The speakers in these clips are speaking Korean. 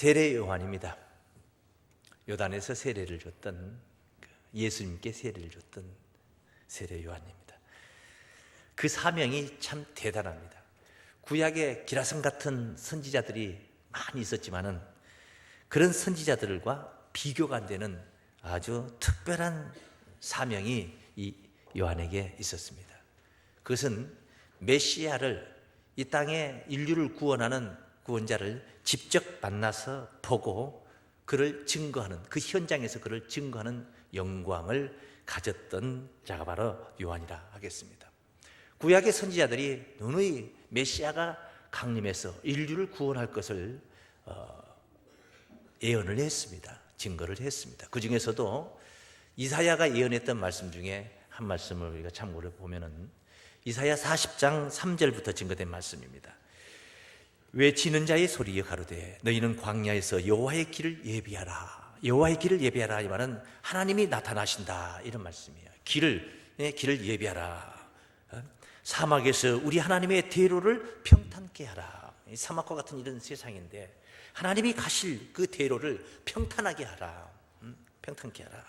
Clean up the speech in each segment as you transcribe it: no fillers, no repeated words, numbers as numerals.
세례 요한입니다. 요단에서 세례를 줬던, 예수님께 세례를 줬던 세례 요한입니다. 그 사명이 참 대단합니다. 구약에 기라성 같은 선지자들이 많이 있었지만은 그런 선지자들과 비교가 안 되는 아주 특별한 사명이 이 요한에게 있었습니다. 그것은 메시아를, 이 땅에 인류를 구원하는 구원자를 직접 만나서 보고 그를 증거하는, 그 현장에서 그를 증거하는 영광을 가졌던 자가 바로 요한이라 하겠습니다. 구약의 선지자들이 누누이 메시아가 강림해서 인류를 구원할 것을 예언을 했습니다. 증거를 했습니다. 그 중에서도 이사야가 예언했던 말씀 중에 한 말씀을 우리가 참고를 보면은 이사야 40장 3절부터 증거된 말씀입니다. 외치는 자의 소리여 가로되 너희는 광야에서 여호와의 길을 예비하라. 여호와의 길을 예비하라. 이 말은 하나님이 나타나신다, 이런 말씀이에요. 길을 예비하라. 사막에서 우리 하나님의 대로를 평탄케 하라. 사막과 같은 이런 세상인데 하나님이 가실 그 대로를 평탄하게 하라. 평탄케 하라.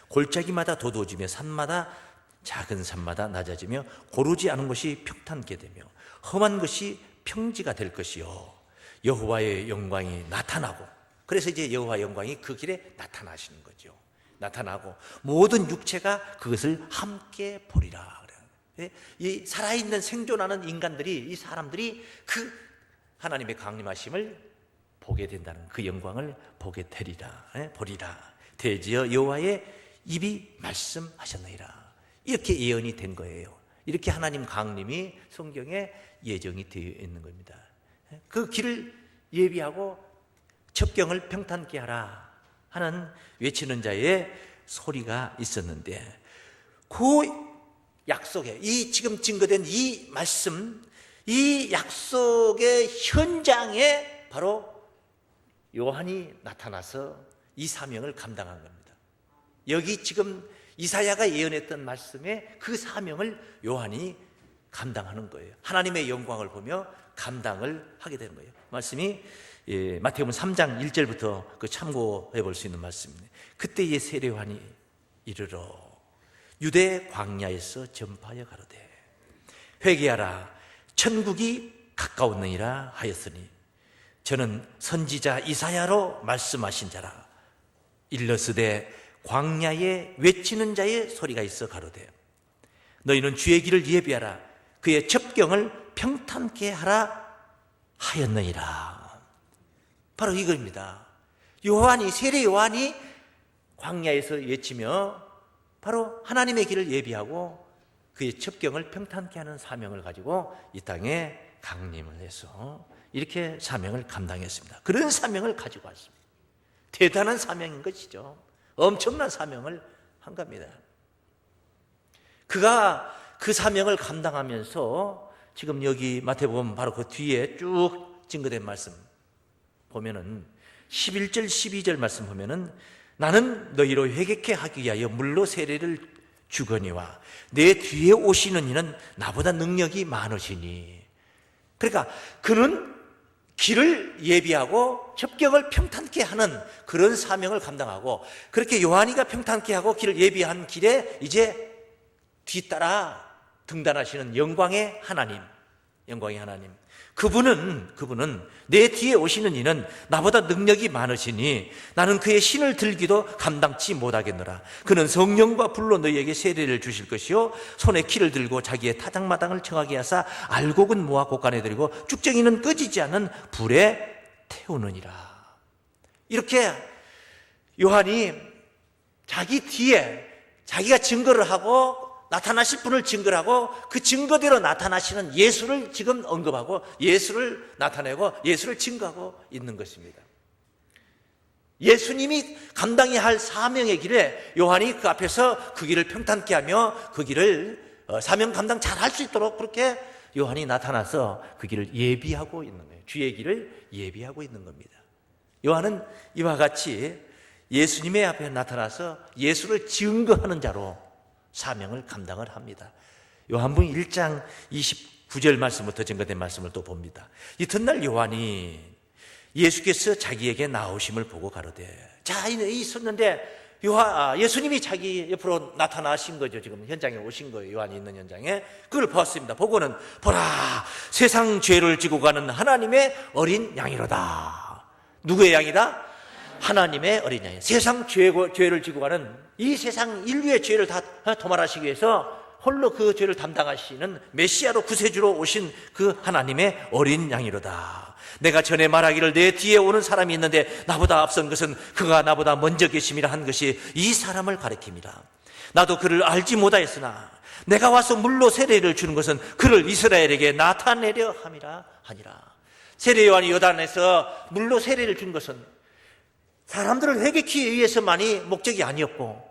골짜기마다 도도지며 산마다, 작은 산마다 낮아지며 고르지 않은 것이 평탄케 되며 험한 것이 평지가 될 것이요 여호와의 영광이 나타나고, 그래서 이제 여호와의 영광이 그 길에 나타나시는 거죠. 나타나고 모든 육체가 그것을 함께 보리라. 이 살아있는 생존하는 인간들이, 이 사람들이 그 하나님의 강림하심을 보게 된다는, 그 영광을 보게 되리라. 보리라. 대지어 여호와의 입이 말씀하셨느니라. 이렇게 예언이 된 거예요. 이렇게 하나님 강림이 성경에 예정이 되어 있는 겁니다. 그 길을 예비하고 첩경을 평탄케 하라 하는 외치는 자의 소리가 있었는데, 그 약속에, 이 지금 증거된 이 말씀, 이 약속의 현장에 바로 요한이 나타나서 이 사명을 감당한 겁니다. 여기 지금 이사야가 예언했던 말씀에 그 사명을 요한이 감당하는 거예요. 하나님의 영광을 보며 감당을 하게 되는 거예요. 말씀이 마태복음 3장 1절부터 그 참고해 볼 수 있는 말씀입니다. 그때의 세례 요한이 이르러 유대 광야에서 전파하여 가로되 회개하라 천국이 가까웠느니라 하였으니 저는 선지자 이사야로 말씀하신 자라. 일러스되 광야에 외치는 자의 소리가 있어 가로되 너희는 주의 길을 예비하라. 그의 첩경을 평탄케 하라 하였느니라. 바로 이겁니다. 요한이, 세례 요한이 광야에서 외치며 바로 하나님의 길을 예비하고 그의 첩경을 평탄케 하는 사명을 가지고 이 땅에 강림을 해서 이렇게 사명을 감당했습니다. 그런 사명을 가지고 왔습니다. 대단한 사명인 것이죠. 엄청난 사명을 한 겁니다. 그가 그 사명을 감당하면서 지금 여기 마태복음 바로 그 뒤에 쭉 증거된 말씀 보면은 11절 12절 말씀 보면은 나는 너희로 회개케 하기 위하여 물로 세례를 주거니와 내 뒤에 오시는 이는 나보다 능력이 많으시니. 그러니까 그는 길을 예비하고 첩경을 평탄케 하는 그런 사명을 감당하고, 그렇게 요한이가 평탄케 하고 길을 예비한 길에 이제 뒤따라 등단하시는 영광의 하나님, 그분은 내 뒤에 오시는 이는 나보다 능력이 많으시니 나는 그의 신을 들기도 감당치 못하겠노라. 그는 성령과 불로 너희에게 세례를 주실 것이요 손에 키를 들고 자기의 타작마당을 청하게 하사 알곡은 모아 곳간에 들이고 쭉정이는 꺼지지 않는 불에 태우느니라. 이렇게 요한이 자기 뒤에 자기가 증거를 하고 나타나실 분을 증거를 하고 그 증거대로 나타나시는 예수를 지금 언급하고 예수를 나타내고 예수를 증거하고 있는 것입니다. 예수님이 감당해야 할 사명의 길에 요한이 그 앞에서 그 길을 평탄케 하며 그 길을 사명 감당 잘 할 수 있도록 그렇게 요한이 나타나서 그 길을 예비하고 있는 거예요. 주의 길을 예비하고 있는 겁니다. 요한은 이와 같이 예수님의 앞에 나타나서 예수를 증거하는 자로 사명을 감당을 합니다. 요한복음 1장 29절 말씀부터 증거된 말씀을 또 봅니다. 이튿날 요한이 예수께서 자기에게 나오심을 보고 가로되, 자, 있었는데 예수님이 자기 옆으로 나타나신 거죠. 지금 현장에 오신 거예요. 요한이 있는 현장에. 그걸 보았습니다. 보고는, 보라, 세상 죄를 지고 가는 하나님의 어린 양이로다. 누구의 양이다? 하나님의 어린 양이에요. 세상 죄를 지고 가는, 이 세상 인류의 죄를 다 도말하시기 위해서 홀로 그 죄를 담당하시는 메시아로 구세주로 오신 그 하나님의 어린 양이로다. 내가 전에 말하기를 내 뒤에 오는 사람이 있는데 나보다 앞선 것은 그가 나보다 먼저 계심이라 한 것이 이 사람을 가리킵니다. 나도 그를 알지 못하였으나 내가 와서 물로 세례를 주는 것은 그를 이스라엘에게 나타내려 함이라 하니라. 세례 요한이 요단에서 물로 세례를 준 것은 사람들을 회개케 위해서만이 목적이 아니었고,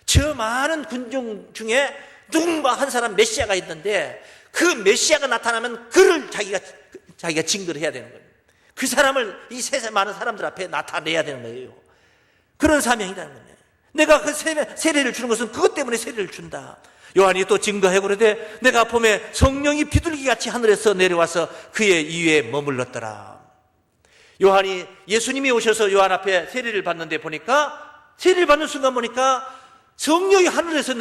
저 많은 군중 중에 누군가 한 사람 메시아가 있는데 그 메시아가 나타나면 그를 자기가 증거를 해야 되는 거예요. 그 사람을 이 세상 많은 사람들 앞에 나타내야 되는 거예요. 그런 사명이라는 거예요. 내가 그 세례를 주는 것은 그것 때문에 세례를 준다. 요한이 또 증거해 그러되, 내가 봄에 성령이 비둘기같이 하늘에서 내려와서 그의 이위에 머물렀더라. 요한이 예수님이 오셔서 요한 앞에 세례를 받는데 보니까, 세례를 받는 순간 보니까 성령이 하늘에서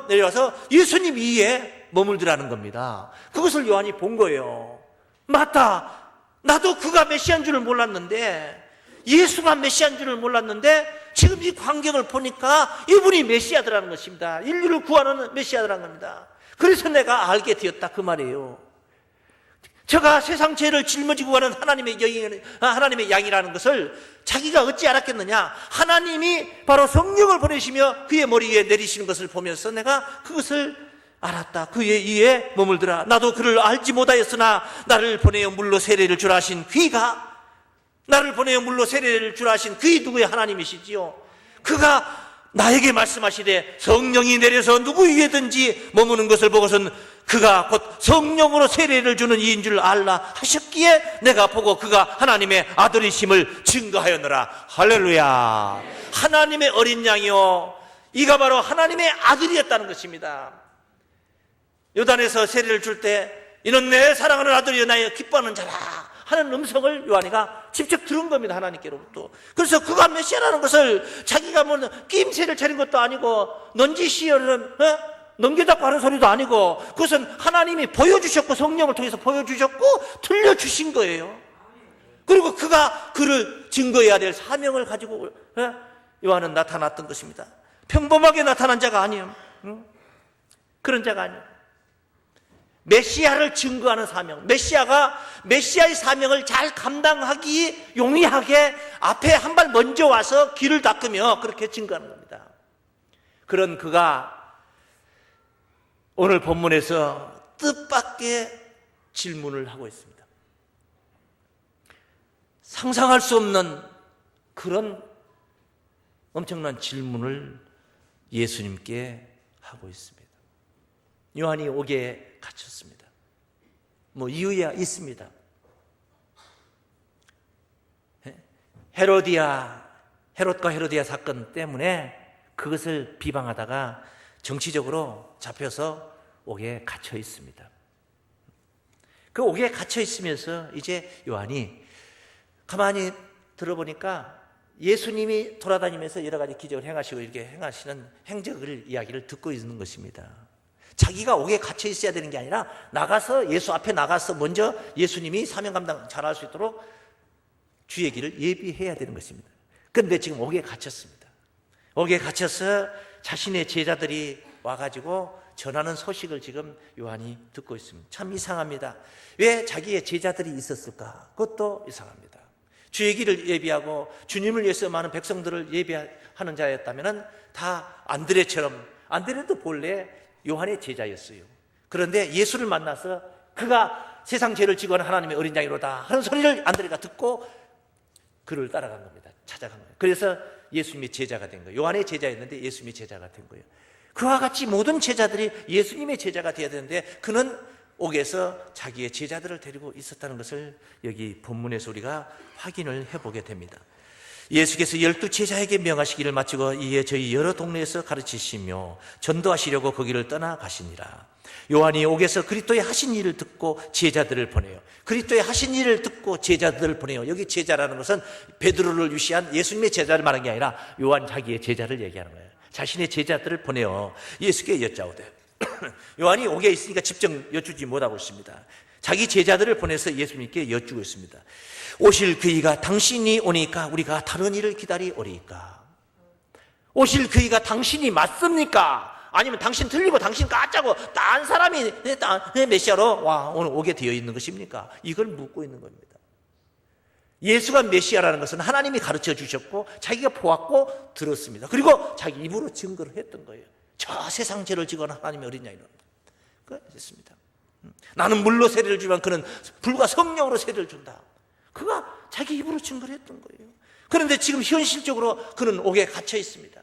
내려와서 예수님 위에 머물더라는 겁니다. 그것을 요한이 본 거예요. 맞다. 나도 그가 메시아인 줄을 몰랐는데, 예수가 메시아인 줄을 몰랐는데 지금 이 광경을 보니까 이분이 메시아더라는 것입니다. 인류를 구하는 메시아더라는 겁니다. 그래서 내가 알게 되었다, 그 말이에요. 저가 세상 죄를 짊어지고 가는 하나님의 양이라는 것을 자기가 어찌 알았겠느냐? 하나님이 바로 성령을 보내시며 그의 머리 위에 내리시는 것을 보면서 내가 그것을 알았다. 그의 이에 머물더라. 나도 그를 알지 못하였으나 나를 보내어 물로 세례를 주라 하신 그이가, 나를 보내어 물로 세례를 주라 하신 그이 누구의 하나님이시지요? 그가 나에게 말씀하시되 성령이 내려서 누구 위에든지 머무는 것을 보고선 그가 곧 성령으로 세례를 주는 이인 줄 알라 하셨기에 내가 보고 그가 하나님의 아들이심을 증거하였노라. 할렐루야. 하나님의 어린 양이요, 이가 바로 하나님의 아들이었다는 것입니다. 요단에서 세례를 줄 때 이는 내 사랑하는 아들이여 나의 기뻐하는 자라 하는 음성을 요한이가 직접 들은 겁니다, 하나님께로부터. 그래서 그가 메시아라는 것을 자기가 뭐 끼임새를 차린 것도 아니고 넌지시어를 넘겨닫고 하는 소리도 아니고, 그것은 하나님이 보여주셨고 성령을 통해서 보여주셨고 들려주신 거예요. 그리고 그가 그를 증거해야 될 사명을 가지고 요한은 나타났던 것입니다. 평범하게 나타난 자가 아니에요. 그런 자가 아니에요. 메시아를 증거하는 사명, 메시아의 사명을 잘 감당하기 용이하게 앞에 한 발 먼저 와서 길을 닦으며 그렇게 증거하는 겁니다. 그런 그가 오늘 본문에서 뜻밖의 질문을 하고 있습니다. 상상할 수 없는 그런 엄청난 질문을 예수님께 하고 있습니다. 요한이 옥에 갇혔습니다. 뭐 이유야 있습니다. 헤롯과 헤로디아 사건 때문에 그것을 비방하다가 정치적으로 잡혀서 옥에 갇혀 있습니다. 그 옥에 갇혀 있으면서 이제 요한이 가만히 들어보니까 예수님이 돌아다니면서 여러 가지 기적을 행하시고 이렇게 행하시는 행적을 이야기를 듣고 있는 것입니다. 자기가 옥에 갇혀 있어야 되는 게 아니라 나가서 예수 앞에 나가서 먼저 예수님이 사명 감당 잘할 수 있도록 주의 길을 예비해야 되는 것입니다. 그런데 지금 옥에 갇혔습니다. 옥에 갇혀서 자신의 제자들이 와가지고 전하는 소식을 지금 요한이 듣고 있습니다. 참 이상합니다. 왜 자기의 제자들이 있었을까? 그것도 이상합니다. 주의 길을 예비하고 주님을 위해서 많은 백성들을 예비하는 자였다면 다 안드레도 본래 요한의 제자였어요. 그런데 예수를 만나서 그가 세상 죄를 지고 하는 하나님의 어린 양이로다 하는 소리를 안드레가 듣고 그를 따라간 겁니다. 찾아간 거예요. 그래서 예수님의 제자가 된 거예요. 요한의 제자였는데 예수님의 제자가 된 거예요. 그와 같이 모든 제자들이 예수님의 제자가 되어야 되는데 그는 옥에서 자기의 제자들을 데리고 있었다는 것을 여기 본문에서 우리가 확인을 해보게 됩니다. 예수께서 12제자에게 명하시기를 마치고 이에 저희 여러 동네에서 가르치시며 전도하시려고 거기를 떠나가시니라. 요한이 옥에서 그리스도의 하신 일을 듣고 제자들을 보내요. 그리스도의 하신 일을 듣고 제자들을 보내요. 여기 제자라는 것은 베드로를 위시한 예수님의 제자를 말하는 게 아니라 요한 자기의 제자를 얘기하는 거예요. 자신의 제자들을 보내요. 예수께 여짜오되 요한이 옥에 있으니까 직접 여쭈지 못하고 있습니다. 자기 제자들을 보내서 예수님께 여쭈고 있습니다. 오실 그이가 당신이 오니까 우리가 다른 일을 기다리오리까? 오실 그이가 당신이 맞습니까? 아니면 당신 틀리고 당신 까짜고 딴 사람이 메시아로 오늘 오게 되어 있는 것입니까? 이걸 묻고 있는 겁니다. 예수가 메시아라는 것은 하나님이 가르쳐 주셨고 자기가 보았고 들었습니다. 그리고 자기 입으로 증거를 했던 거예요. 저 세상 죄를 지거나 하나님의 어린 양이라는 그랬습니다. 나는 물로 세례를 주면 그는 불과 성령으로 세례를 준다. 그가 자기 입으로 증거를 했던 거예요. 그런데 지금 현실적으로 그는 옥에 갇혀 있습니다.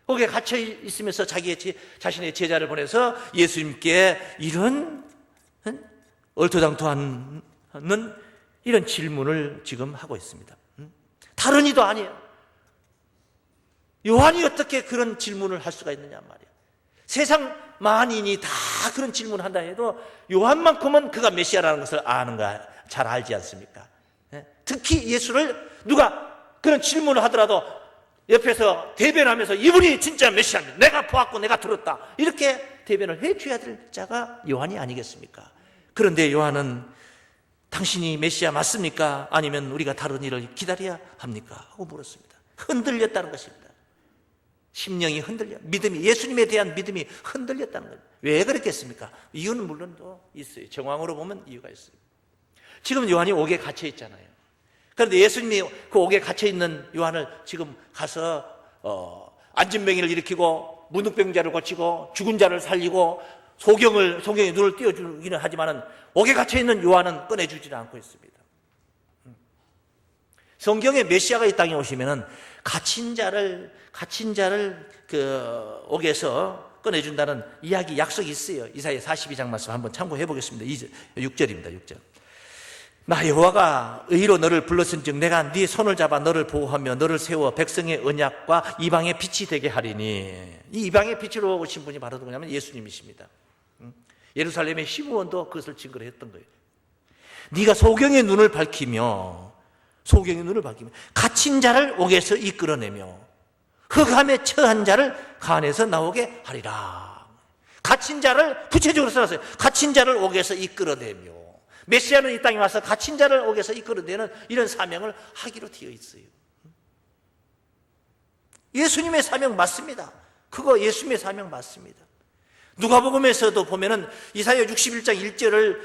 옥에 갇혀 있으면서 자신의 제자를 보내서 예수님께 이런 얼토당토하는 이런 질문을 지금 하고 있습니다. 다른 이도 아니에요. 요한이 어떻게 그런 질문을 할 수가 있느냐 말이에요. 세상 만인이 다 그런 질문을 한다 해도 요한만큼은 그가 메시아라는 것을 아는가 잘 알지 않습니까? 특히 예수를 누가 그런 질문을 하더라도 옆에서 대변하면서 이분이 진짜 메시아입니다. 내가 보았고 내가 들었다. 이렇게 대변을 해줘야 될 자가 요한이 아니겠습니까? 그런데 요한은 당신이 메시아 맞습니까? 아니면 우리가 다른 일을 기다려야 합니까? 하고 물었습니다. 흔들렸다는 것입니다. 심령이 흔들려 믿음이 예수님에 대한 믿음이 흔들렸다는 거예요. 왜 그랬겠습니까? 이유는 물론 또 있어요. 정황으로 보면 이유가 있어요. 지금 요한이 옥에 갇혀 있잖아요. 그런데 예수님이 그 옥에 갇혀 있는 요한을 지금 가서 안진병이를 일으키고 문둥병자를 고치고 죽은 자를 살리고 소경의 눈을 띄워주기는 하지만은 옥에 갇혀 있는 요한은 꺼내주지는 않고 있습니다. 성경에 메시아가 이 땅에 오시면은 갇힌 자를 그 옥에서 꺼내준다는 이야기 약속이 있어요. 이사야 42장 말씀 한번 참고해 보겠습니다. 6절입니다. 6절. 나 여호와가 의로 너를 불렀은즉 내가 네 손을 잡아 너를 보호하며 너를 세워 백성의 언약과 이방의 빛이 되게 하리니. 이 이방의 빛으로 오신 분이 바로 누구냐면 예수님이십니다. 예루살렘의 시므온도 그것을 증거를 했던 거예요. 네가 소경의 눈을 밝히며 갇힌 자를 옥에서 이끌어내며 흑암에 처한 자를 간에서 나오게 하리라. 갇힌 자를 구체적으로 써놨어요. 갇힌 자를 옥에서 이끌어내며. 메시아는 이 땅에 와서 갇힌 자를 옥에서 이끌어내는 이런 사명을 하기로 되어 있어요. 예수님의 사명 맞습니다. 그거 예수님의 사명 맞습니다. 누가복음에서도 보면은 이사야 61장 1절을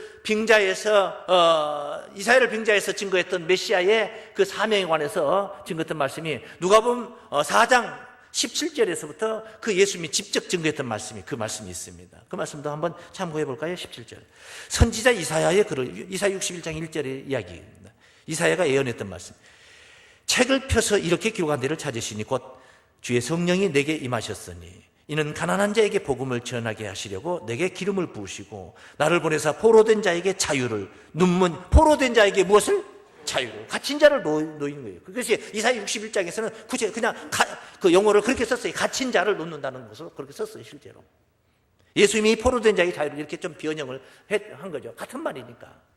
이사야를 빙자해서 증거했던 메시아의 그 사명에 관해서 증거했던 말씀이 누가복음 4장 17절에서부터 그 예수님이 직접 증거했던 말씀이 그 말씀이 있습니다. 그 말씀도 한번 참고해 볼까요? 17절. 선지자 이사야의 글을 이사야 61장 1절의 이야기입니다. 이사야가 예언했던 말씀. 책을 펴서 이렇게 기록한 데를 찾으시니 곧 주의 성령이 내게 임하셨으니 이는 가난한 자에게 복음을 전하게 하시려고 내게 기름을 부으시고 나를 보내사 포로된 자에게 자유를 포로된 자에게 무엇을? 자유를. 갇힌 자를 놓이는 거예요. 그것이 이사야 61장에서는 그냥 그 용어를 그렇게 썼어요. 갇힌 자를 놓는다는 것으로 그렇게 썼어요. 실제로 예수님이 포로된 자에게 자유를 이렇게 좀 변형을 한 거죠. 같은 말이니까.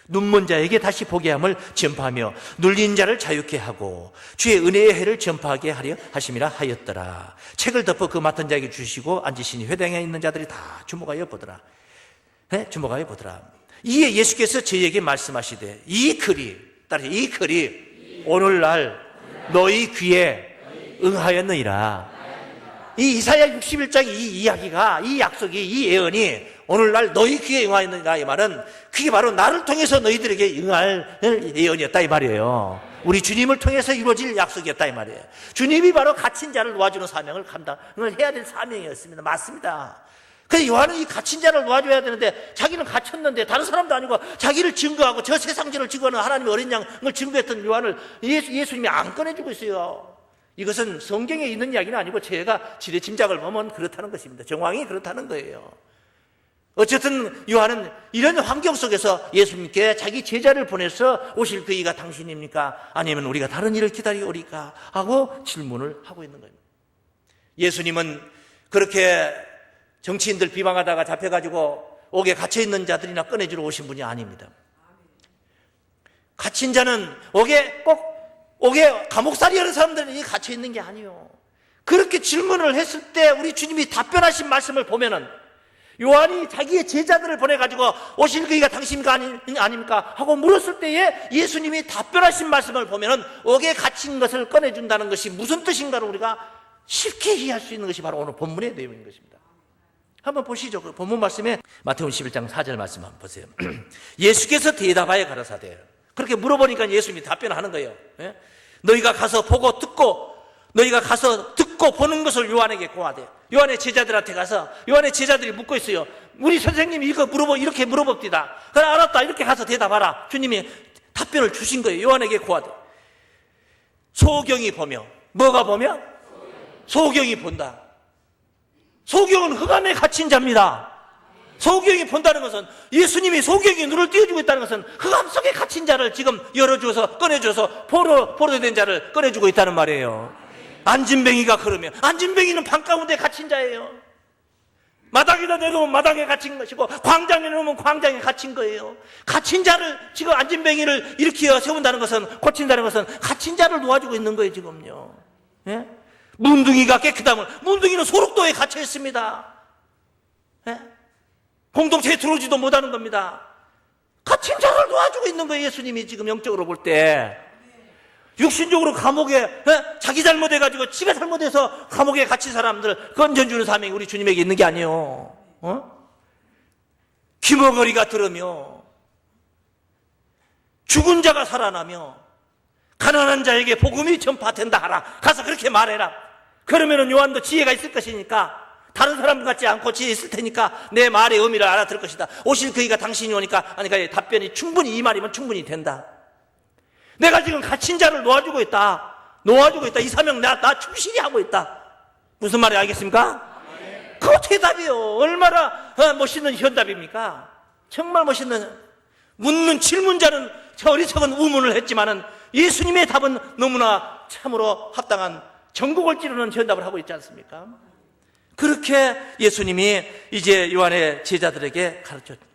눈먼 자에게 다시 보게 함을 전파하며 눌린 자를 자유케 하고 주의 은혜의 해를 전파하게 하려 하심이라 하였더라. 책을 덮어 그 맡은 자에게 주시고 앉으시니 회당에 있는 자들이 다 주목하여 보더라. 주목하여 보더라. 이에 예수께서 저희에게 말씀하시되 이 글이 오늘날 너희 귀에 응하였느니라. 이 이사야 61장 이 이야기가, 이 약속이, 이 예언이 오늘날 너희 귀에 응하였느니라. 이 말은 그게 바로 나를 통해서 너희들에게 응할 예언이었다 이 말이에요. 우리 주님을 통해서 이루어질 약속이었다 이 말이에요. 주님이 바로 갇힌 자를 놓아주는 사명을 감당을 해야 될 사명이었습니다. 맞습니다. 그래서 요한은 이 갇힌 자를 놓아줘야 되는데 자기는 갇혔는데 다른 사람도 아니고 자기를 증거하고 저 세상죄를 증거하는 하나님의 어린 양을 증거했던 요한을 예수님이 안 꺼내주고 있어요. 이것은 성경에 있는 이야기는 아니고 제가 지레짐작을 보면 그렇다는 것입니다. 정황이 그렇다는 거예요. 어쨌든 요한은 이런 환경 속에서 예수님께 자기 제자를 보내서 오실 그 이가 당신입니까? 아니면 우리가 다른 일을 기다리오리까? 하고 질문을 하고 있는 겁니다. 예수님은 그렇게 정치인들 비방하다가 잡혀가지고 옥에 갇혀있는 자들이나 꺼내주러 오신 분이 아닙니다. 갇힌 자는 옥에 감옥살이 하는 사람들이 갇혀있는 게 아니에요. 그렇게 질문을 했을 때 우리 주님이 답변하신 말씀을 보면은 요한이 자기의 제자들을 보내가지고 오실 그이가 당신입니까 아닙니까? 하고 물었을 때에 예수님이 답변하신 말씀을 보면은 옥에 갇힌 것을 꺼내준다는 것이 무슨 뜻인가를 우리가 쉽게 이해할 수 있는 것이 바로 오늘 본문의 내용인 것입니다. 한번 보시죠. 그 본문 말씀에 마태복음 11장 4절 말씀 한번 보세요. 예수께서 대답하여 가라사대, 그렇게 물어보니까 예수님이 답변하는 거예요. 너희가 가서 듣고 보는 것을 요한에게 고하되, 요한의 제자들한테 가서 요한의 제자들이 묻고 있어요. 우리 선생님이 이거 이렇게 물어봅디다. 그래, 알았다. 이렇게 가서 대답하라. 주님이 답변을 주신 거예요. 요한에게 고하되, 소경이 보며, 뭐가 보며? 소경이 본다. 소경은 흑암에 갇힌 자입니다. 소경이 본다는 것은, 예수님이 소경이 눈을 띄워주고 있다는 것은 흑암 속에 갇힌 자를 지금 열어주어서 꺼내줘서 포로된 자를 꺼내주고 있다는 말이에요. 안진뱅이가 그러면, 안진뱅이는 방 가운데 갇힌 자예요. 마당에다 내놓으면 마당에 갇힌 것이고, 광장에 놓으면 광장에 갇힌 거예요. 갇힌 자를, 지금 안진뱅이를 일으켜 세운다는 것은, 고친다는 것은 갇힌 자를 놓아주고 있는 거예요, 지금요. 예? 문둥이가 깨끗하면, 문둥이는 소록도에 갇혀 있습니다. 예? 공동체에 들어오지도 못하는 겁니다. 갇힌 자를 놓아주고 있는 거예요, 예수님이 지금 영적으로 볼 때. 육신적으로 감옥에, 자기 잘못해가지고 지가 잘못해서 감옥에 갇힌 사람들 건져주는 사명이 우리 주님에게 있는 게 아니에요. 귀머거리가 들으며, 죽은 자가 살아나며, 가난한 자에게 복음이 전파된다 하라. 가서 그렇게 말해라. 그러면은 요한도 지혜가 있을 것이니까, 다른 사람 같지 않고 지혜 있을 테니까 내 말의 의미를 알아들을 것이다. 오실 그이가 당신이 오니까, 그러니까 답변이 충분히, 이 말이면 충분히 된다. 내가 지금 갇힌 자를 놓아주고 있다. 이 사명 나 충실히 하고 있다. 무슨 말인지 알겠습니까? 그거 대답이에요. 얼마나 멋있는 현답입니까? 정말 멋있는, 묻는 질문자는 저 어리석은 우문을 했지만은 예수님의 답은 너무나 참으로 합당한 전국을 찌르는 현답을 하고 있지 않습니까? 그렇게 예수님이 이제 요한의 제자들에게 가르쳤죠.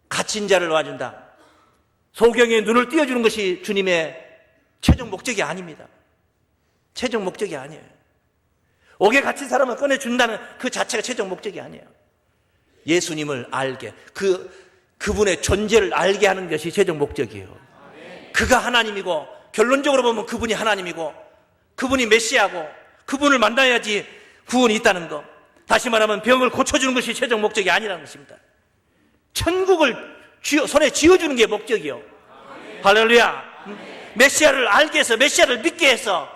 갇힌 자를 놓아준다. 소경의 눈을 띄워주는 것이 주님의 최종 목적이 아닙니다. 최종 목적이 아니에요. 옥에 갇힌 사람을 꺼내준다는 그 자체가 최종 목적이 아니에요. 예수님을 알게, 그분의 존재를 알게 하는 것이 최종 목적이에요. 그가 하나님이고, 결론적으로 보면 그분이 하나님이고, 그분이 메시아고, 그분을 만나야지 구원이 있다는 것. 다시 말하면 병을 고쳐주는 것이 최종 목적이 아니라는 것입니다. 천국을 손에 쥐어주는 게 목적이요. 할렐루야. 메시아를 알게 해서, 메시아를 믿게 해서,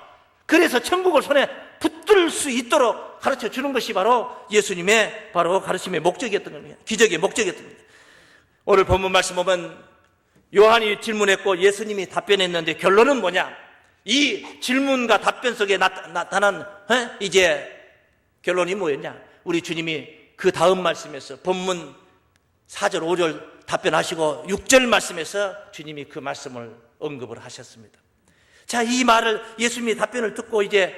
그래서 천국을 손에 붙들 수 있도록 가르쳐 주는 것이 바로 예수님의 바로 가르침의 목적이었던 겁니다. 기적의 목적이었던 겁니다. 오늘 본문 말씀 보면 요한이 질문했고 예수님이 답변했는데 결론은 뭐냐? 이 질문과 답변 속에 나타난 이제 결론이 뭐였냐? 우리 주님이 그 다음 말씀에서 본문 4절, 5절 답변하시고 6절 말씀에서 주님이 그 말씀을 언급을 하셨습니다. 자, 이 말을 예수님이 답변을 듣고 이제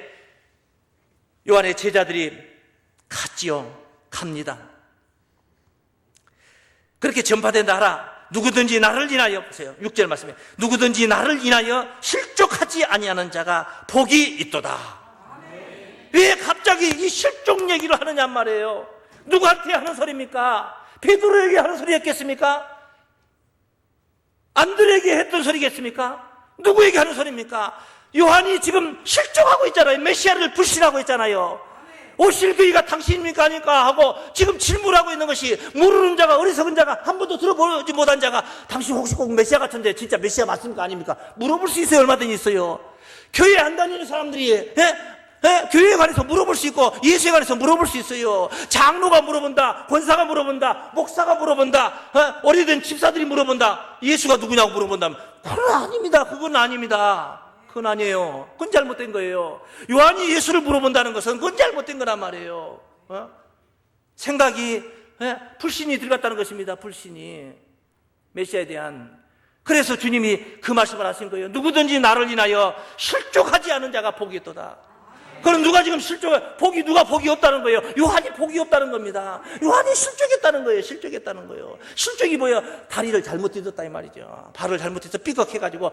요한의 제자들이 갑니다. 그렇게 전파된다 하라. 누구든지 나를 인하여, 보세요. 6절 말씀에 누구든지 나를 인하여 실족하지 아니하는 자가 복이 있도다. 왜 갑자기 이 실족 얘기를 하느냐 말이에요. 누구한테 하는 소리입니까? 베드로에게 하는 소리였겠습니까? 안드레에게 했던 소리겠습니까? 누구에게 하는 소리입니까? 요한이 지금 실족하고 있잖아요. 메시아를 불신하고 있잖아요. 오실 그이가 당신입니까 아닙니까 하고 지금 질문하고 있는 것이, 모르는 자가, 어리석은 자가, 한 번도 들어보지 못한 자가 당신 혹시 꼭 메시아 같은데 진짜 메시아 맞습니까 아닙니까? 물어볼 수 있어요. 얼마든지 있어요. 교회 안 다니는 사람들이 교회에 관해서 물어볼 수 있고 예수에 관해서 물어볼 수 있어요. 장로가 물어본다, 권사가 물어본다, 목사가 물어본다, 오래된 집사들이 물어본다. 예수가 누구냐고 물어본다면 그건 아닙니다. 그건 아니에요. 그건 잘못된 거예요. 요한이 예수를 물어본다는 것은 그건 잘못된 거란 말이에요. 생각이 불신이 들어갔다는 것입니다. 불신이 메시아에 대한. 그래서 주님이 그 말씀을 하신 거예요. 누구든지 나를 인하여 실족하지 않은 자가 복이 있도다. 그럼 누가 지금 누가 복이 없다는 거예요? 요한이 복이 없다는 겁니다. 요한이 실족했다는 거예요. 실족했다는 거예요. 실족이 뭐예요? 다리를 잘못 딛었다 이 말이죠. 발을 잘못 딛어서 삐걱해가지고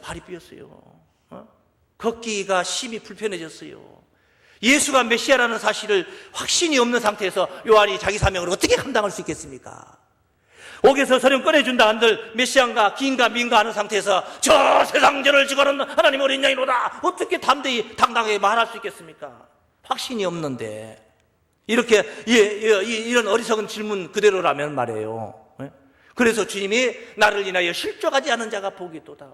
발이 삐었어요. 걷기가 심히 불편해졌어요. 예수가 메시아라는 사실을 확신이 없는 상태에서 요한이 자기 사명을 어떻게 감당할 수 있겠습니까? 옥에서 서령 꺼내준다 한들 메시아인가 기인가 미인가 하는 상태에서 저 세상전을 지거는 하나님 어린 양이로다 어떻게 담대히 당당하게 말할 수 있겠습니까? 확신이 없는데 이렇게 이런 어리석은 질문 그대로라면 말이에요. 그래서 주님이 나를 인하여 실족하지 않은 자가 복이 있도다.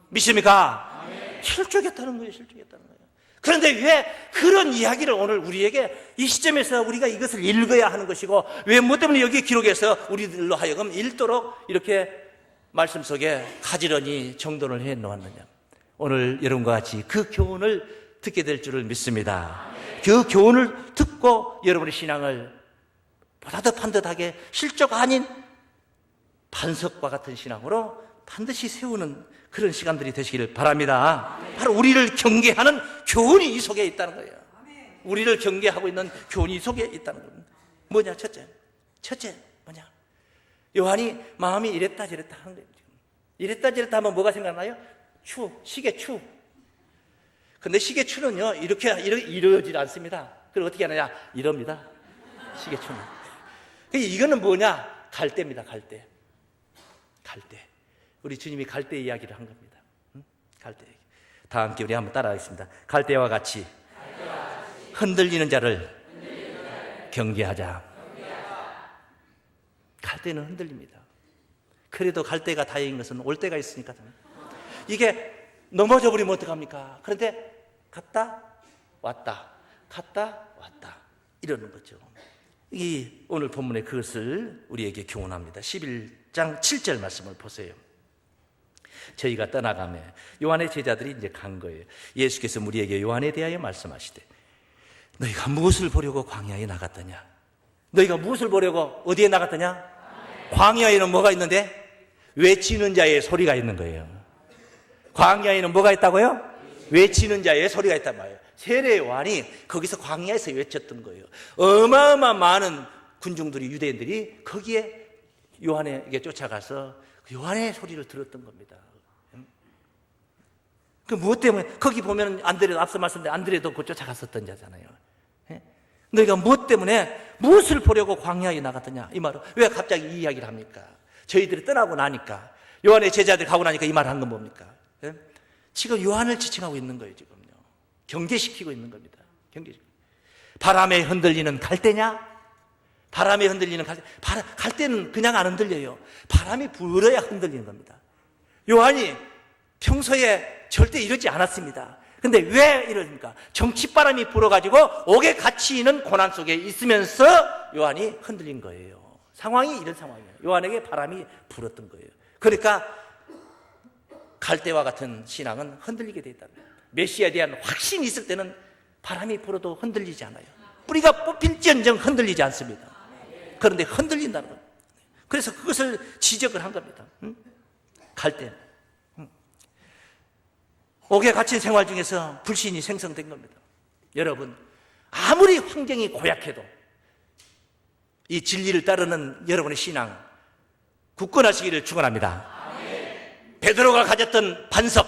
믿습니까? 실족했다는 거예요. 실족했다는 거예요. 그런데 왜 그런 이야기를 오늘 우리에게 이 시점에서 우리가 이것을 읽어야 하는 것이고 왜 뭐 때문에 여기 기록해서 우리들로 하여금 읽도록 이렇게 말씀 속에 가지런히 정돈을 해 놓았느냐. 오늘 여러분과 같이 그 교훈을 듣게 될 줄을 믿습니다. 그 교훈을 듣고 여러분의 신앙을 보다 더 반듯하게 실족 아닌 반석과 같은 신앙으로 반드시 세우는 그런 시간들이 되시기를 바랍니다. 바로 우리를 경계하는 교훈이 이 속에 있다는 거예요. 우리를 경계하고 있는 교훈이 이 속에 있다는 거예요. 뭐냐? 첫째 뭐냐? 요한이 마음이 이랬다 저랬다 하는 거예요. 이랬다 저랬다 하면 뭐가 생각나요? 시계추. 근데 시계추는요 이렇게 이러질 않습니다. 그럼 어떻게 하느냐? 이럽니다. 시계추는. 이거는 뭐냐? 갈대입니다. 갈대. 우리 주님이 갈대 이야기를 한 겁니다. 갈대 이야기. 다 함께 우리 한번 따라하겠습니다. 갈대와 같이 흔들리는 자를 경계하자. 갈대는 흔들립니다. 그래도 갈대가 다행인 것은 올 때가 있으니까. 이게 넘어져 버리면 어떡합니까? 그런데 갔다 왔다 이러는 거죠. 이 오늘 본문의 그것을 우리에게 교훈합니다. 11장 7절 말씀을 보세요. 저희가 떠나가며 요한의 제자들이 이제 간 거예요. 예수께서 우리에게 요한에 대하여 말씀하시되 너희가 무엇을 보려고 광야에 나갔더냐? 너희가 무엇을 보려고 어디에 나갔더냐? 광야에는 뭐가 있는데? 외치는 자의 소리가 있는 거예요. 광야에는 뭐가 있다고요? 외치는 자의 소리가 있단 말이에요. 세례 요한이 거기서 광야에서 외쳤던 거예요. 어마어마한 많은 군중들이 유대인들이 거기에 요한에게 쫓아가서 요한의 소리를 들었던 겁니다. 그 무엇 때문에? 거기 보면 안드레도 앞서 말씀드린 안드레도 그 쫓아갔었던 자잖아요. 너희가 무엇 때문에 무엇을 보려고 광야에 나갔더냐? 이 말은 왜 갑자기 이 이야기를 합니까? 저희들이 떠나고 나니까 요한의 제자들이 가고 나니까 이 말을 한 건 뭡니까? 지금 요한을 지칭하고 있는 거예요. 지금요. 경계시키고 있는 겁니다. 바람에 흔들리는 갈대냐? 바람에 흔들리는 갈대는 그냥 안 흔들려요. 바람이 불어야 흔들리는 겁니다. 요한이 평소에 절대 이러지 않았습니다. 근데 왜 이러니까? 정치바람이 불어가지고 옥에 갇히는 고난 속에 있으면서 요한이 흔들린 거예요. 상황이 이런 상황이에요. 요한에게 바람이 불었던 거예요. 그러니까 갈대와 같은 신앙은 흔들리게 돼 있다는 거예요. 메시아에 대한 확신이 있을 때는 바람이 불어도 흔들리지 않아요. 뿌리가 뽑힐지언정 흔들리지 않습니다. 그런데 흔들린다는 거예요. 그래서 그것을 지적을 한 겁니다. 갈대. 옥에 갇힌 생활 중에서 불신이 생성된 겁니다. 여러분, 아무리 환경이 고약해도 이 진리를 따르는 여러분의 신앙 굳건하시기를 축원합니다. 베드로가 가졌던 반석,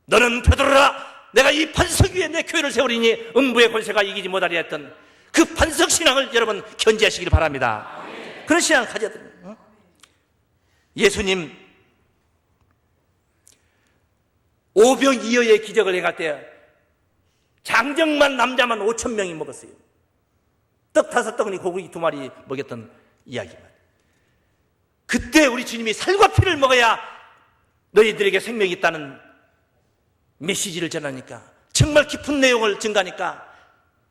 너는 베드로라, 내가 이 반석 위에 내 교회를 세우리니 음부의 권세가 이기지 못하리 했던 그 반석 신앙을 여러분 견지하시길 바랍니다. 그런 신앙을 가졌던 예수님 오병이어의 기적을 행할 때 장정만 남자만 5,000명이 먹었어요. 떡 5덩어리 고기 2마리 먹였던 이야기만. 그때 우리 주님이 살과 피를 먹어야 너희들에게 생명이 있다는 메시지를 전하니까 정말 깊은 내용을 증가하니까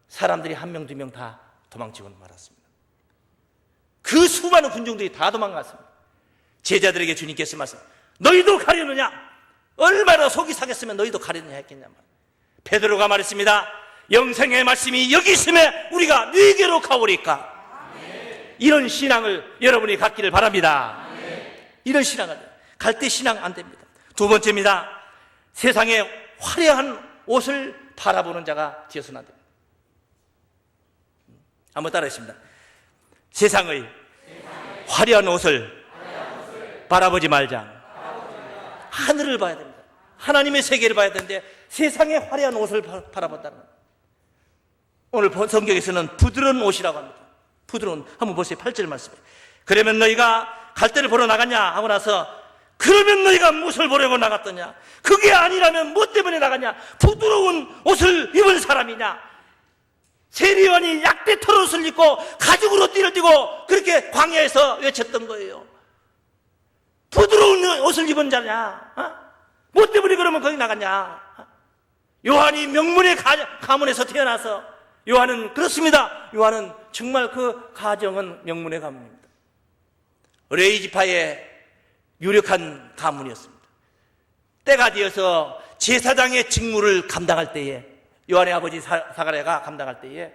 사람들이 1명 2명 다 도망치고 말았습니다. 그 수많은 군중들이 다 도망갔습니다. 제자들에게 주님께서 말씀, 너희도 가려느냐? 얼마나 속이 상했으면 너희도 가려냐 했겠냐면, 베드로가 말했습니다. 영생의 말씀이 여기 있음에 우리가 네게로 가오리까. 이런 신앙을 여러분이 갖기를 바랍니다. 이런 신앙을 갈 때 신앙 안 됩니다. 두 번째입니다. 세상의 화려한 옷을 바라보는 자가 되어서는 안 됩니다. 한번 따라하겠습니다. 세상의 화려한 옷을 바라보지 말자. 하늘을 봐야 됩니다. 하나님의 세계를 봐야 되는데 세상의 화려한 옷을 바라본다는 거예요. 오늘 성경에서는 부드러운 옷이라고 합니다. 부드러운, 한번 보세요. 8절 말씀에. 그러면 너희가 갈대를 보러 나갔냐 하고 나서, 그러면 너희가 무엇을 보려고 나갔더냐? 그게 아니라면 뭐 때문에 나갔냐? 부드러운 옷을 입은 사람이냐? 세리원이 약대 털옷을 입고 가죽으로 띠를 띠고 그렇게 광야에서 외쳤던 거예요. 부드러운 옷을 입은 자냐? 뭐 때문에 그러면 거기 나갔냐? 요한이 명문의 가문에서 태어나서, 요한은 그렇습니다. 요한은 정말 그 가정은 명문의 가문입니다. 레위 지파의 유력한 가문이었습니다. 때가 되어서 제사장의 직무를 감당할 때에, 요한의 아버지 사가랴가 감당할 때에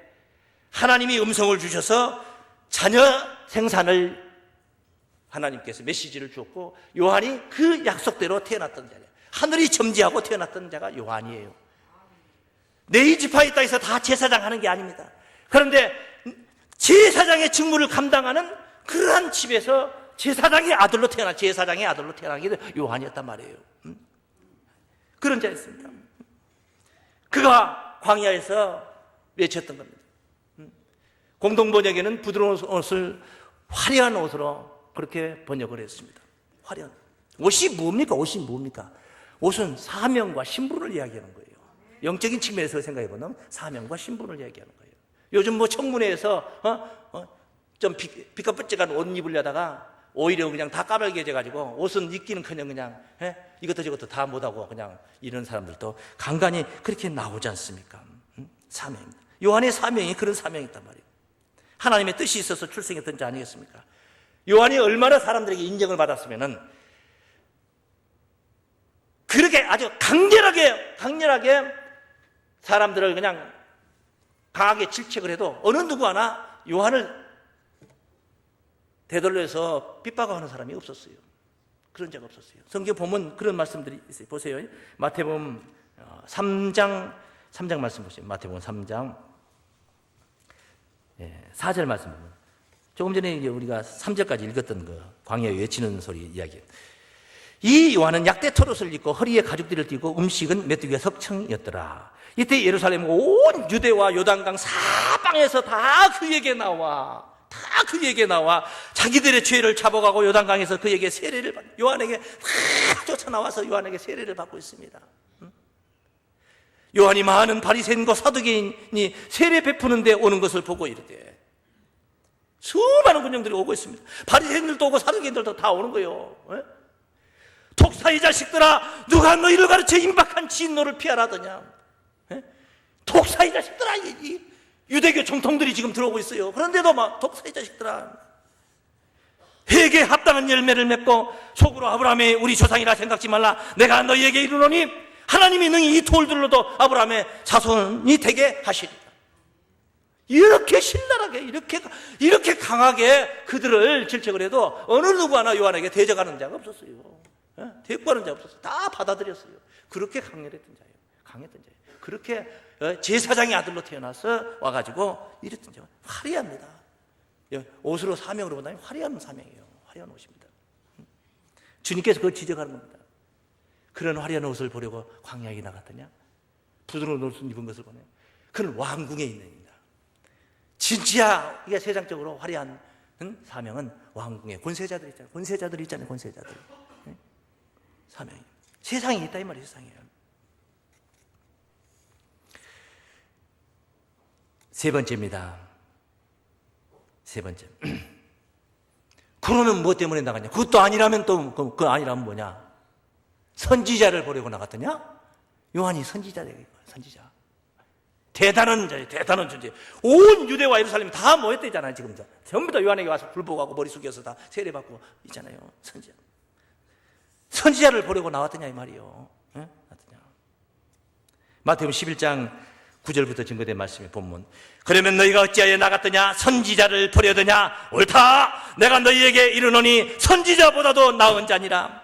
하나님이 음성을 주셔서 자녀 생산을 하나님께서 메시지를 주었고, 요한이 그 약속대로 태어났던 자예요. 하늘이 점지하고 태어났던 자가 요한이에요. 레위 지파에 따라서 다 제사장 하는 게 아닙니다. 그런데 제사장의 직무를 감당하는 그러한 집에서 제사장의 아들로 태어나게 된 요한이었단 말이에요. 그런 자였습니다. 그가 광야에서 외쳤던 겁니다. 공동번역에는 부드러운 옷을 화려한 옷으로 그렇게 번역을 했습니다. 화려한 옷이 뭡니까? 옷이 뭡니까? 옷은 사명과 신분을 이야기하는 거예요. 영적인 측면에서 생각해보면 사명과 신분을 이야기하는 거예요. 요즘 뭐 청문회에서 좀 비까뻔쩍한 옷 입으려다가 오히려 그냥 다 까발겨져가지고 옷은 입기는커녕 그냥 이것도 저것도 다 못하고 그냥 이런 사람들도 간간히 그렇게 나오지 않습니까? 사명입니다. 요한의 사명이 그런 사명이었단 말이에요. 하나님의 뜻이 있어서 출생했던 자 아니겠습니까? 요한이 얼마나 사람들에게 인정을 받았으면은 그렇게 아주 강렬하게 사람들을 그냥 강하게 질책을 해도 어느 누구 하나 요한을 되돌려서 핍박하는 사람이 없었어요. 그런 자가 없었어요. 성경 보면 그런 말씀들이 있어요. 보세요. 마태복음 3장 말씀 보세요. 마태복음 3장 4절 말씀 보면, 조금 전에 우리가 3절까지 읽었던 그 광야에 외치는 소리 이야기. 이 요한은 약대 털옷을 입고 허리에 가죽띠를 띠고 음식은 메뚜기와 석청이었더라. 이때 예루살렘 온 유대와 요단강 사방에서 다 그에게 나와 자기들의 죄를 잡아가고 요단강에서 그에게 세례를 받고, 요한에게 다 쫓아나와서 요한에게 세례를 받고 있습니다. 요한이 많은 바리새인과 사두개인이 세례 베푸는데 오는 것을 보고 이르되, 수많은 군중들이 오고 있습니다. 바리새인들도 오고 사두개인들도 다 오는 거예요. 독사의 자식들아, 누가 너희를 가르쳐 임박한 진노를 피하라더냐? 독사의 자식들아, 이 유대교 정통들이 지금 들어오고 있어요. 그런데도 막 독사의 자식들아, 회개에 합당한 열매를 맺고 속으로 아브라함이 우리 조상이라 생각지 말라. 내가 너희에게 이르노니 하나님이 능히 이 돌들로도 아브라함의 자손이 되게 하시리라. 이렇게 신랄하게, 이렇게 강하게 그들을 질책을 해도 어느 누구 하나 요한에게 대적하는 자가 없었어요. 대꾸하는 자가 없었어요. 다 받아들였어요. 그렇게 강렬했던 자예요. 강했던 자예요. 그렇게 제사장의 아들로 태어나서 와가지고 이랬던 자가 화려합니다. 옷으로 사명으로 본다면 화려한 사명이에요. 화려한 옷입니다. 주님께서 그걸 지적하는 겁니다. 그런 화려한 옷을 보려고 광야에 나갔더냐? 부드러운 옷을 입은 것을 보네. 그는 왕궁에 있는 입니다. 진짜 이게 세상적으로 화려한 사명은 왕궁에 권세자들 있잖아요. 권세자들. 사명이 세상에 있다 이 말이에요. 세상이에요. 세 번째입니다. 세 번째. 그러면 뭐 때문에 나갔냐? 그것도 아니라면 또 그거 아니라면 뭐냐? 선지자를 보려고 나갔더냐? 요한이 선지자예요. 선지자. 대단한 자예요. 대단한 존재. 온 유대와 예루살렘이 다 모였대잖아요. 지금 전부 다 요한에게 와서 불복하고 머리 숙여서 다 세례받고 있잖아요. 선지자. 선지자를 보려고 나왔더냐 이 말이요. 예? 마태복음 11장 9절부터 증거된 말씀이 본문. 그러면 너희가 어찌하여 나갔더냐? 선지자를 보려더냐? 옳다. 내가 너희에게 이르노니 선지자보다도 나은 자니라.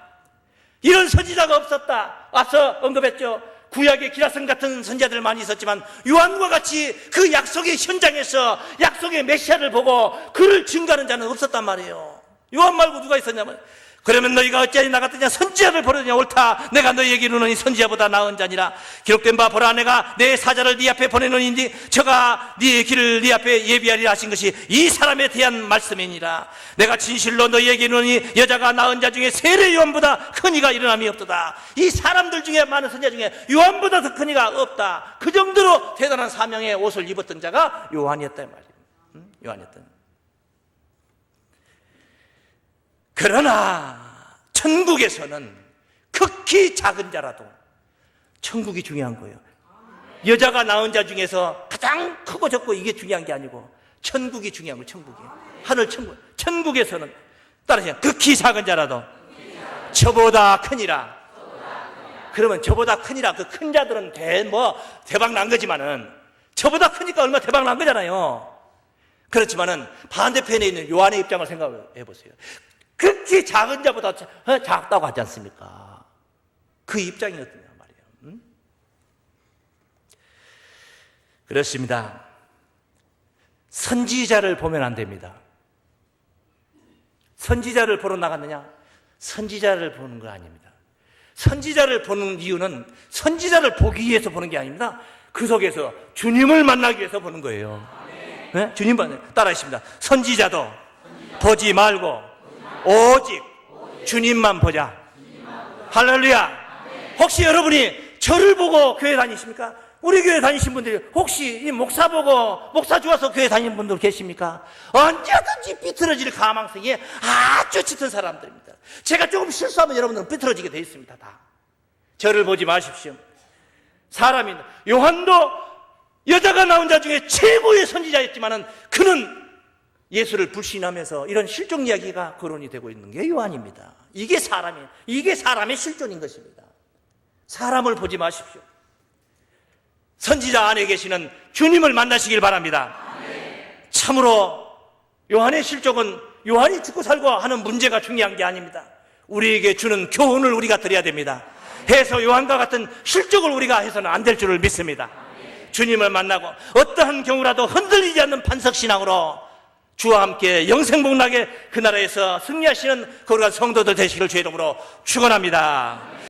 이런 선지자가 없었다. 앞서 언급했죠. 구약의 기라성 같은 선지자들 많이 있었지만 요한과 같이 그 약속의 현장에서 약속의 메시아를 보고 그를 증거하는 자는 없었단 말이에요. 요한 말고 누가 있었냐면, 그러면 너희가 어찌하여 나갔더냐? 선지자를 보려더냐? 옳다. 내가 너희에게 이르노니 선지자보다 나은 자니라. 기록된 바 보라, 내가 내 사자를 네 앞에 보내노니 저가 네 길을 네 앞에 예비하리라 하신 것이 이 사람에 대한 말씀이니라. 내가 진실로 너희에게 이르노니 여자가 낳은 자 중에 세례 요한보다 큰 이가 일어남이 없도다. 이 사람들 중에 많은 선지자 중에 요한보다 더 큰 이가 없다. 그 정도로 대단한 사명의 옷을 입었던 자가 요한이었단 말이에요. 요한이었던. 그러나 천국에서는 극히 작은 자라도 천국이 중요한 거예요. 여자가 낳은 자 중에서 가장 크고 적고 이게 중요한 게 아니고 천국이 중요한 거예요. 천국이. 하늘 천국. 천국에서는 따라서 극히 작은 자라도 저보다 크니라. 그러면 저보다 크니라. 그 큰 자들은 대박 난 거지만은 저보다 크니까 얼마나 대박 난 거잖아요. 그렇지만은 반대편에 있는 요한의 입장을 생각해 보세요. 극히 작은 자보다 작다고 하지 않습니까? 그 입장이었단 말이에요. 그렇습니다. 선지자를 보면 안 됩니다. 선지자를 보러 나갔느냐? 선지자를 보는 거 아닙니다. 선지자를 보는 이유는 선지자를 보기 위해서 보는 게 아닙니다. 그 속에서 주님을 만나기 위해서 보는 거예요. 네? 주님 따라하십니다. 선지자도 보지 말고 오직 주님만 보자. 할렐루야. 혹시 여러분이 저를 보고 교회 다니십니까? 우리 교회 다니신 분들이 혹시 이 목사 보고 목사 좋아서 교회 다니는 분들 계십니까? 언제든지 삐뚤어질 가망성이 아주 짙은 사람들입니다. 제가 조금 실수하면 여러분들은 삐뚤어지게 되어 있습니다. 다. 저를 보지 마십시오. 사람이 요한도 여자가 나온 자 중에 최고의 선지자였지만은 그는 예수를 불신하면서 이런 실존 이야기가 거론이 되고 있는 게 요한입니다. 이게 사람의 실존인 것입니다. 사람을 보지 마십시오. 선지자 안에 계시는 주님을 만나시길 바랍니다. 참으로 요한의 실족은 요한이 죽고 살고 하는 문제가 중요한 게 아닙니다. 우리에게 주는 교훈을 우리가 드려야 됩니다. 해서 요한과 같은 실족을 우리가 해서는 안 될 줄을 믿습니다. 주님을 만나고 어떠한 경우라도 흔들리지 않는 반석신앙으로 주와 함께 영생복락의 그 나라에서 승리하시는 거룩한 성도들 되시기를 주의 이름으로 축원합니다.